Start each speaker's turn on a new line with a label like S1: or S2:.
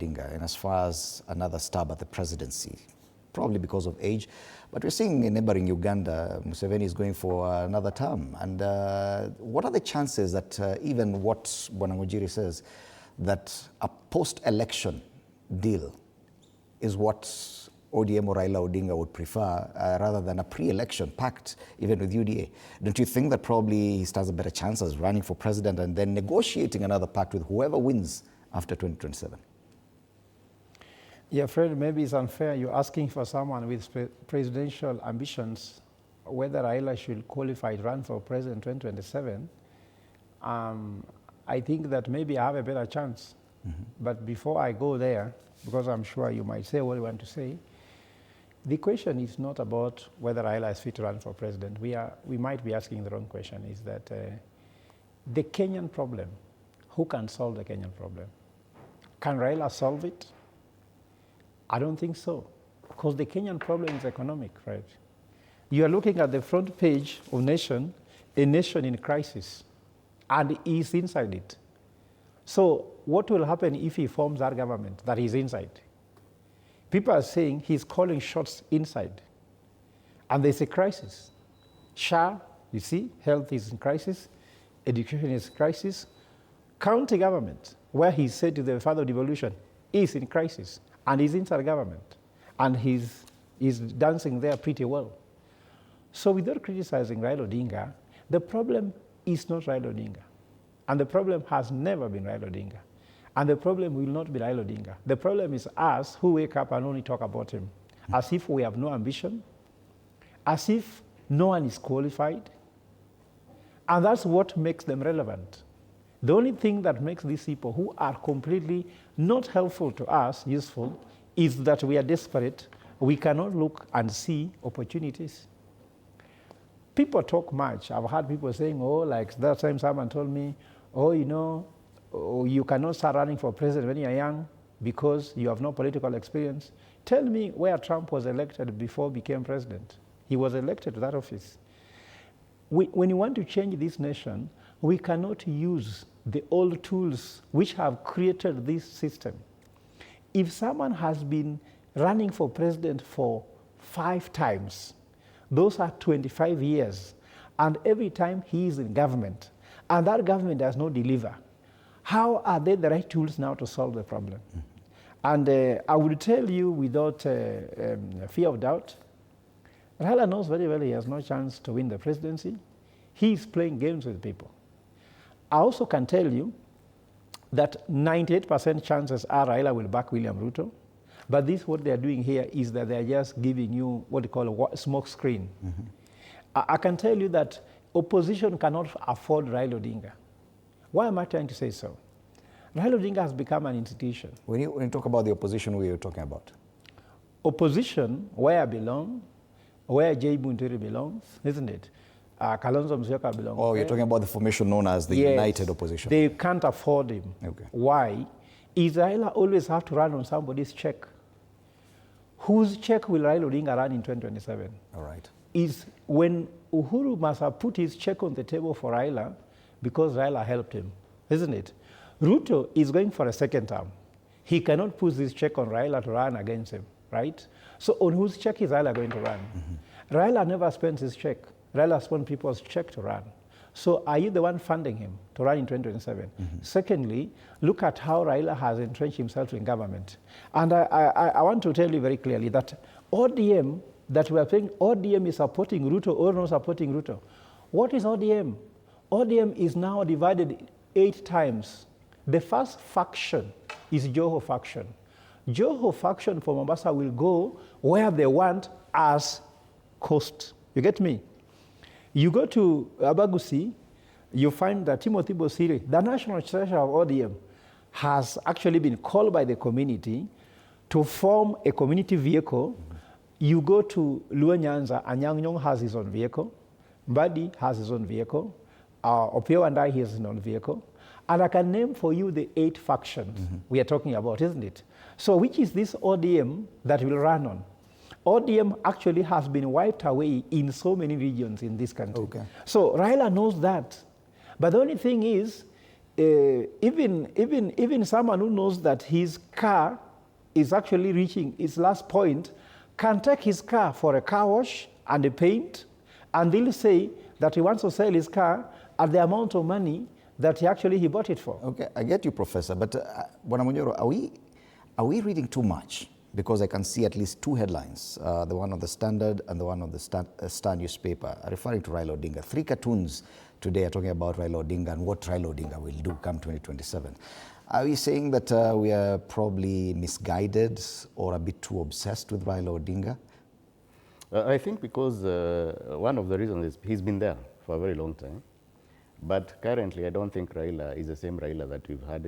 S1: Odinga, and as far as another stab at the presidency, probably because of age. But we're seeing in neighboring Uganda, Museveni is going for another term. And what are the chances that even what Bwanangujiri says, that a post-election deal is what ODM or Raila Odinga would prefer rather than a pre-election pact, even with UDA? Don't you think that probably he stands a better chance as running for president and then negotiating another pact with whoever wins after 2027?
S2: Yeah, Fred, maybe it's unfair. You're asking for someone with presidential ambitions, whether Raila should qualify to run for president in 2027. I think that maybe I have a better chance. Mm-hmm. But before I go there, because I'm sure you might say what you want to say, the question is not about whether Raila is fit to run for president. We might be asking the wrong question, is that the Kenyan problem, who can solve the Kenyan problem? Can Raila solve it? I don't think so, because the Kenyan problem is economic, right? You are looking at the front page of Nation, a nation in crisis, and he is inside it. So what will happen if he forms that government that is inside? People are saying he's calling shots inside, and there's a crisis. SHA, you see, health is in crisis, education is in crisis. County government, where he said to the father of devolution, is in crisis. And he's inside government, and he's dancing there pretty well. So without criticizing Raila Odinga, the problem is not Raila Odinga. And the problem has never been Raila Odinga. And the problem will not be Raila Odinga. The problem is us who wake up and only talk about him, as if we have no ambition, as if no one is qualified. And that's what makes them relevant. The only thing that makes these people who are completely not helpful to us useful is that we are desperate. We cannot look and see opportunities. People talk much. I've heard people saying, oh, like that time someone told me, oh, you know, you cannot start running for president when you're young because you have no political experience. Tell me where Trump was elected before he became president. He was elected to that office. When you want to change this nation, we cannot use the old tools which have created this system. If someone has been running for president for 5 times, those are 25 years, and every time he is in government, and that government does not deliver, how are they the right tools now to solve the problem? Mm-hmm. And I would tell you without fear of doubt, Raila knows very well he has no chance to win the presidency. He is playing games with people. I also can tell you that 98% chances are Raila will back William Ruto. But this, what they're doing here is that they're just giving you what they call a smoke screen. Mm-hmm. I can tell you that opposition cannot afford Raila Odinga. Why am I trying to say so? Raila Odinga has become an institution.
S1: When you talk about the opposition, we are talking about?
S2: Opposition, where I belong, where J. Bunturi belongs, isn't it? Kalonzo Musyoka belongs.
S1: Oh, you're talking about the formation known as the United Opposition.
S2: They can't afford him.
S1: Okay.
S2: Why? Raila always have to run on somebody's check. Whose check will Raila Odinga run in 2027?
S1: All right.
S2: Is when Uhuru must have put his check on the table for Raila because Raila helped him, isn't it? Ruto is going for a second term. He cannot put his check on Raila to run against him, right? So on whose check is Raila going to run? Mm-hmm. Raila never spends his check. Raila spends people's check to run. So are you the one funding him to run in 2027? Mm-hmm. Secondly, look at how Raila has entrenched himself in government. And I want to tell you very clearly that ODM, that we are saying ODM is supporting Ruto or not supporting Ruto. What is ODM? ODM is now divided 8 times. The first faction is Joho faction. Joho faction for Mombasa will go where they want as coast. You get me? You go to Abagusi, you find that Timothy Bosiri, the national treasurer of ODM, has actually been called by the community to form a community vehicle. Mm-hmm. You go to Luo Nyanza, and Anyang' Nyong'o has his own vehicle. Mbadi has his own vehicle. Opio and I has his own vehicle. And I can name for you the 8 factions we are talking about, isn't it? So which is this ODM that will run on? ODM actually has been wiped away in so many regions in this country. Okay. So Raila knows that. But the only thing is, even someone who knows that his car is actually reaching its last point can take his car for a car wash and a paint, and they'll say that he wants to sell his car at the amount of money that he bought it for.
S1: Okay, I get you, Professor, but Bwana Munyoro, are we reading too much? Because I can see at least two headlines, the one on the Standard and the one on the Star newspaper, referring to Raila Odinga. 3 cartoons today are talking about Raila Odinga and what Raila Odinga will do come 2027. Are we saying that we are probably misguided or a bit too obsessed with Raila Odinga?
S3: I think because one of the reasons is he's been there for a very long time. But currently, I don't think Raila is the same Raila that we've had